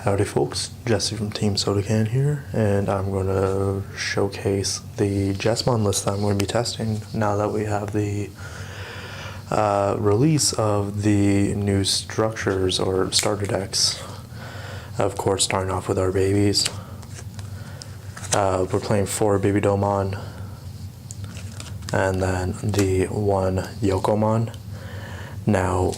Howdy folks, Jesse from Team SodaKan here, and I'm going to showcase the Jesmon list that I'm going to be testing now that we have the release of the new structures or starter decks. Of course, starting off with our babies. We're playing 4 Baby Domon, and then the 1 Yokomon. Now,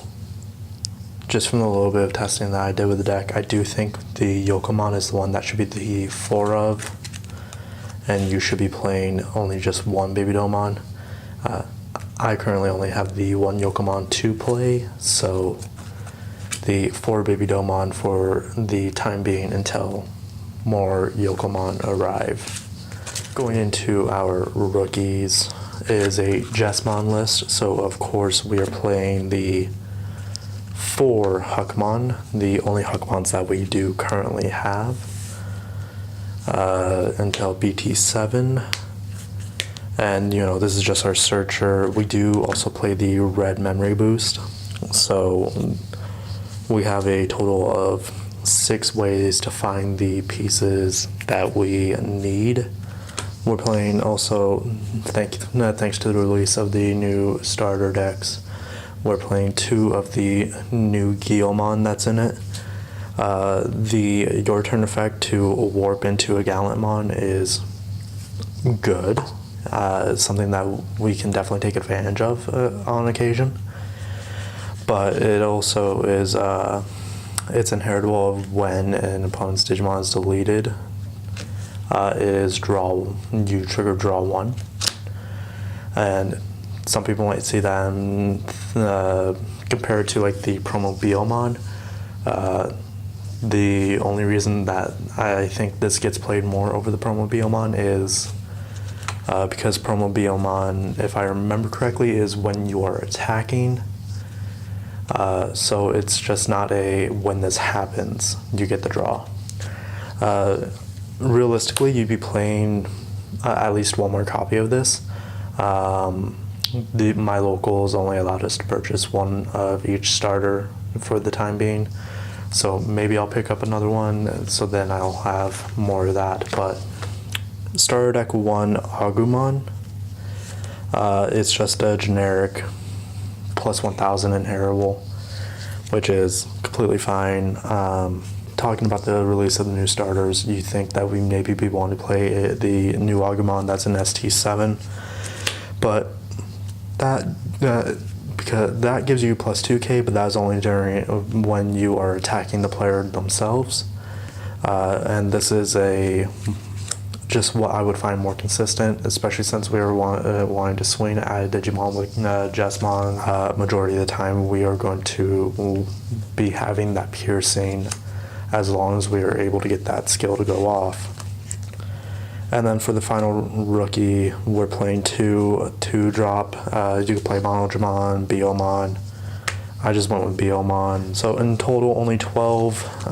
just from the little bit of testing that I did with the deck, I do think the Yokomon is the one that should be the 4 of, and you should be playing only just 1 Baby Domon. I currently only have the 1 Yokomon to play, so the 4 Baby Domon for the time being until more Yokomon arrive. Going into our rookies is a Jesmon list, so of course we are playing the 4 Huckmon, the only Huckmons that we do currently have until BT7. And this is just our searcher. We do also play the red memory boost, so we have a total of 6 ways to find the pieces that we need. We're playing also, thanks to the release of the new starter decks, we're playing 2 of the new Guilmon that's in it. The Your Turn effect to warp into a Gallantmon is good. Something that we can definitely take advantage of on occasion. But it also is, it's inheritable of when an opponent's Digimon is deleted. It is you trigger draw 1. And some people might see that compared to like the promo Biomon. The only reason that I think this gets played more over the promo Biomon is because promo Biomon, if I remember correctly, is when you are attacking. So it's just not a when this happens, you get the draw. Realistically, you'd be playing at least 1 more copy of this. My locals only allowed us to purchase 1 of each starter for the time being, so maybe I'll pick up another one, so then I'll have more of that. But starter deck 1 Agumon, it's just a generic plus 1000 inheritable, which is completely fine. Talking about the release of the new starters, you think that we maybe be wanting to play the new Agumon that's in ST7, but because that gives you plus 2k, but that is only during when you are attacking the player themselves. And this is just what I would find more consistent, especially since we are wanting to swing at a Digimon with Jesmon. Majority of the time we are going to be having that piercing as long as we are able to get that skill to go off. And then for the final rookie, we're playing 2 drop. You can play Monodramon, Biomon. I just went with Biomon. So in total, only 12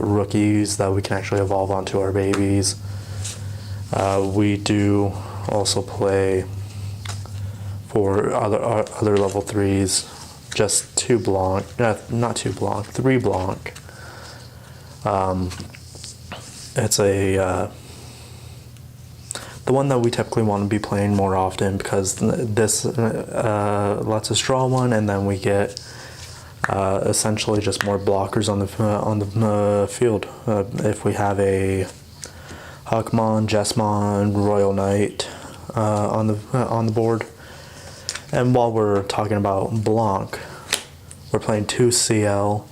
rookies that we can actually evolve onto our babies. We do also play for other level 3s, just 2 Blanc, not 2 Blanc, 3 Blanc. It's the one that we typically want to be playing more often, because this lets us draw 1, and then we get essentially just more blockers on the field. If we have a Huckmon, Jesmon, Royal Knight on the board. And while we're talking about Blanc, we're playing 2 CL.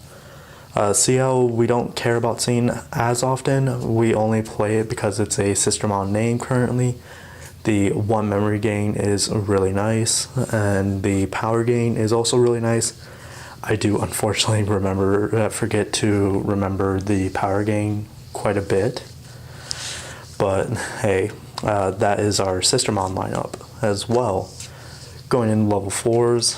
CL we don't care about seeing as often. We only play it because it's a Sistermon name currently. The 1 memory gain is really nice, and the power gain is also really nice. I do unfortunately forget to remember the power gain quite a bit. But hey, that is our Sistermon lineup as well. Going in level 4s,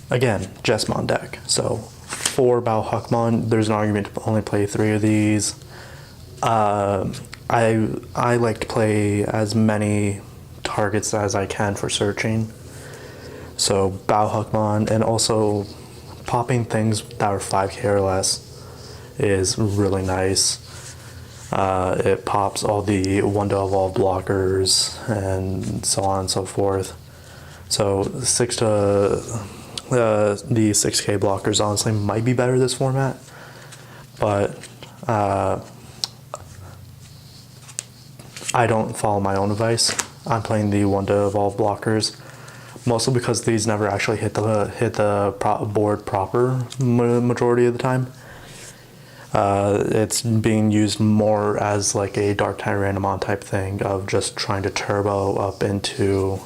again, Jesmon deck. So 4 Bao Huckmon, there's an argument to only play 3 of these. I like to play as many targets as I can for searching. So Bao Huckmon, and also popping things that are 5k or less is really nice. It pops all the 1 to evolve blockers and so on and so forth. So the 6K blockers honestly might be better this format, but I don't follow my own advice. I'm playing the 1 to evolve blockers, mostly because these never actually hit the board proper majority of the time. It's being used more as like a Dark Tyrannomon type thing of just trying to turbo up into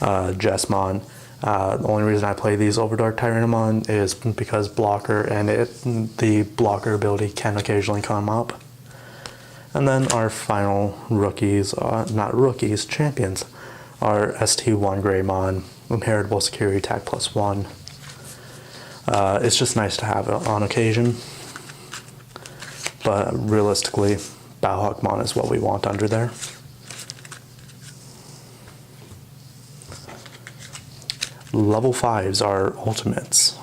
Jesmon. The only reason I play these over Dark Tyrannomon is because blocker and the blocker ability can occasionally come up. And then our final rookies, not rookies, champions, are ST1 Greymon, inheritable security attack +1. It's just nice to have it on occasion. But realistically, Baohawkmon is what we want under there. Level 5s are ultimates.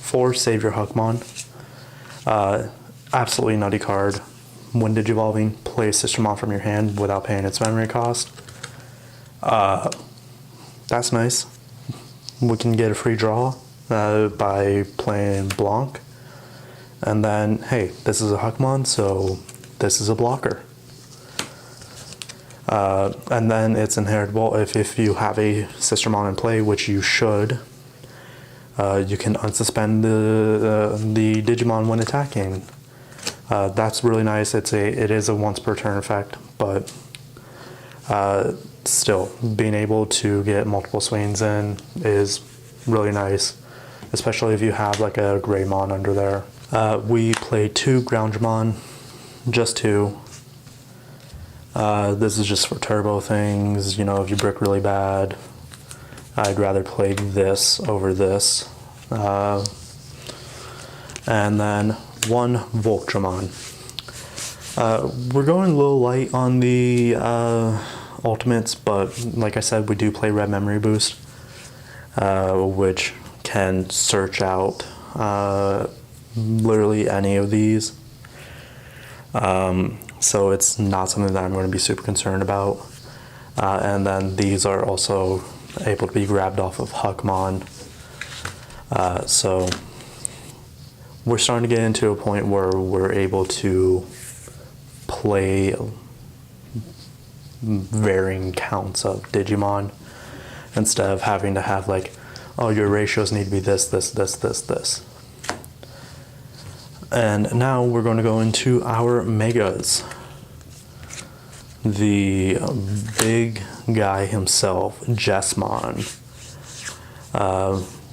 4 Savior Huckmon. Absolutely nutty card. When digivolving, play a Sistermon from your hand without paying its memory cost. That's nice. We can get a free draw by playing Blanc. And then, hey, this is a Huckmon, so this is a blocker. And then it's inheritable if you have a Sistermon in play, which you should. You can unsuspend the Digimon when attacking. That's really nice. It is a once per turn effect, but still being able to get multiple swings in is really nice, especially if you have like a Greymon under there. We play 2 Groundmon, just 2. This is just for turbo things, you know, if you brick really bad. I'd rather play this over this. And then 1 Voltramon. We're going a little light on the ultimates, but like I said, we do play Red Memory Boost, which can search out literally any of these. So it's not something that I'm going to be super concerned about. And then these are also able to be grabbed off of Huckmon. So we're starting to get into a point where we're able to play varying counts of Digimon instead of having to have like, oh, your ratios need to be this, this, this, this, this. And now we're going to go into our megas. The big guy himself, Jesmon.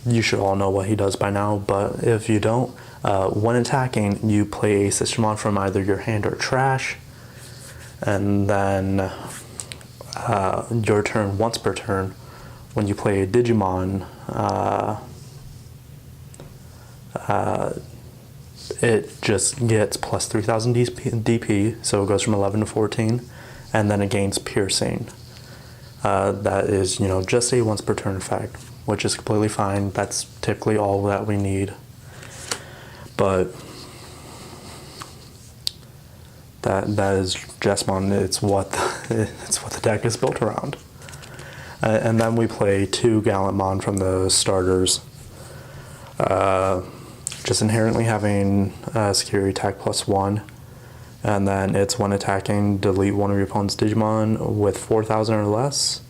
You should all know what he does by now, but if you don't, when attacking, you play a Sistermon from either your hand or trash, and then your turn, once per turn, when you play a Digimon, it just gets plus 3000 DP, so it goes from 11 to 14, and then it gains piercing. That is, you know, just a once per turn effect, which is completely fine. That's typically all that we need. But that is Jesmon. It's what the deck is built around. And then we play 2 Gallantmon from the starters. Just inherently having security attack +1, and then it's when attacking, delete one of your opponent's Digimon with 4,000 or less,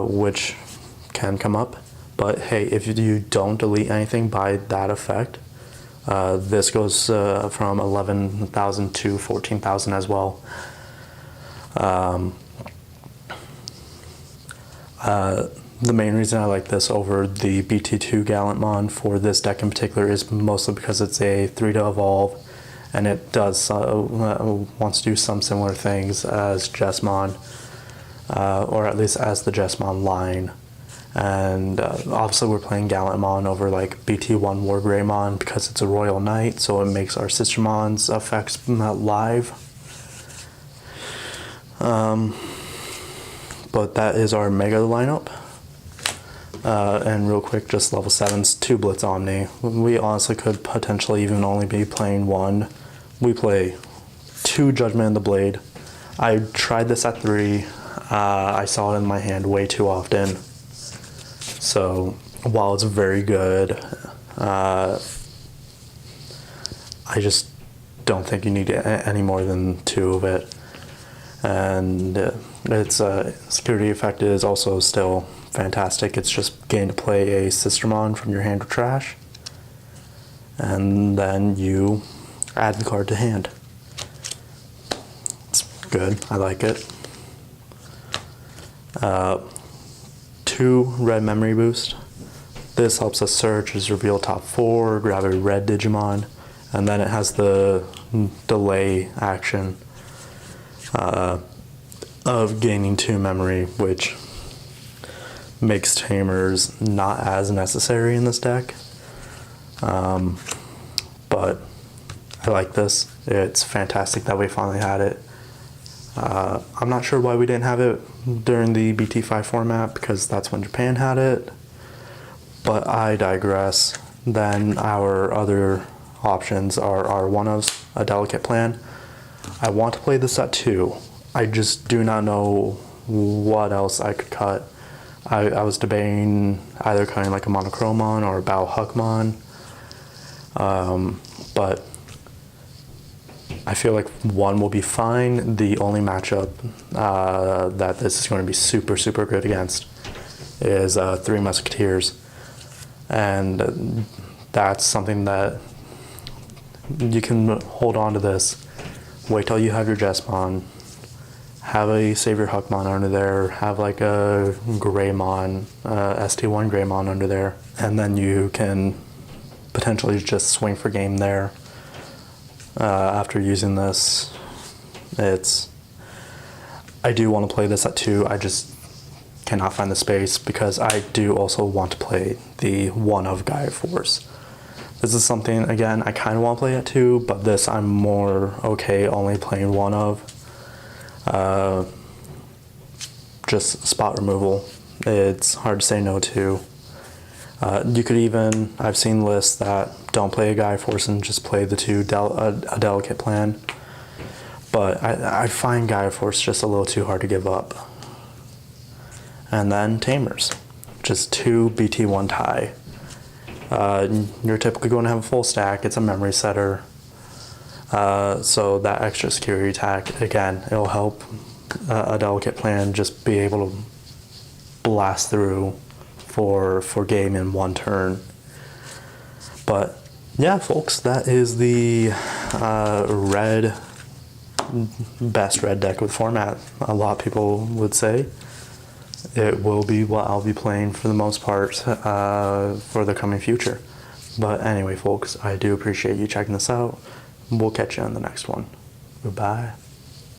which can come up. But hey, if you don't delete anything by that effect, this goes from 11,000 to 14,000 as well. The main reason I like this over the BT2 Gallantmon for this deck in particular is mostly because it's a 3 to evolve, and it does wants to do some similar things as Jesmon, or at least as the Jesmon line. And obviously we're playing Gallantmon over like BT1 War Greymon because it's a Royal Knight, so it makes our Sistermon's effects live. But that is our Mega lineup. And real quick, just level 7's 2 Blitz Omni. We honestly could potentially even only be playing 1. We play 2 Judgment in the Blade. I tried this at 3. I saw it in my hand way too often. So while it's very good, I just don't think you need any more than 2 of it. And its security effect is also still fantastic. It's just getting to play a Sistermon from your hand or trash, and then you add the card to hand. It's good. I like it. 2 red memory boost. This helps us search, is reveal top 4, grab a red Digimon, and then it has the delay action of gaining 2 memory, which makes Tamers not as necessary in this deck. But I like this. It's fantastic that we finally had it. I'm not sure why we didn't have it during the BT5 format, because that's when Japan had it. But I digress. Then our other options are our one-ofs, a delicate plan. I want to play this at 2. I just do not know what else I could cut. I was debating either cutting like a Monochromon or a Bao Huckmon. But I feel like 1 will be fine. The only matchup that this is going to be super, super good against is 3 Musketeers. And that's something that you can hold on to this. Wait till you have your Jesmon. Have a Savior Huckmon under there. Have like a Greymon, ST1 Greymon under there. And then you can potentially just swing for game there. After using this, I do want to play this at 2. I just cannot find the space, because I do also want to play the one of Gaia Force. This is something, again, I kind of want to play at 2, but this I'm more okay only playing one of. Just spot removal. It's hard to say no to. You could even, I've seen lists that don't play a Gaia Force and just play the 2 a delicate plan. But I find Gaia Force just a little too hard to give up. And then Tamers. Just 2 BT1 tie. You're typically going to have a full stack. It's a memory setter. So that extra security attack, again, it'll help a delicate plan just be able to blast through for game in 1 turn. But yeah, folks, that is the best red deck with format. A lot of people would say it will be what I'll be playing for the most part for the coming future. But anyway, folks, I do appreciate you checking this out. We'll catch you on the next one. Goodbye.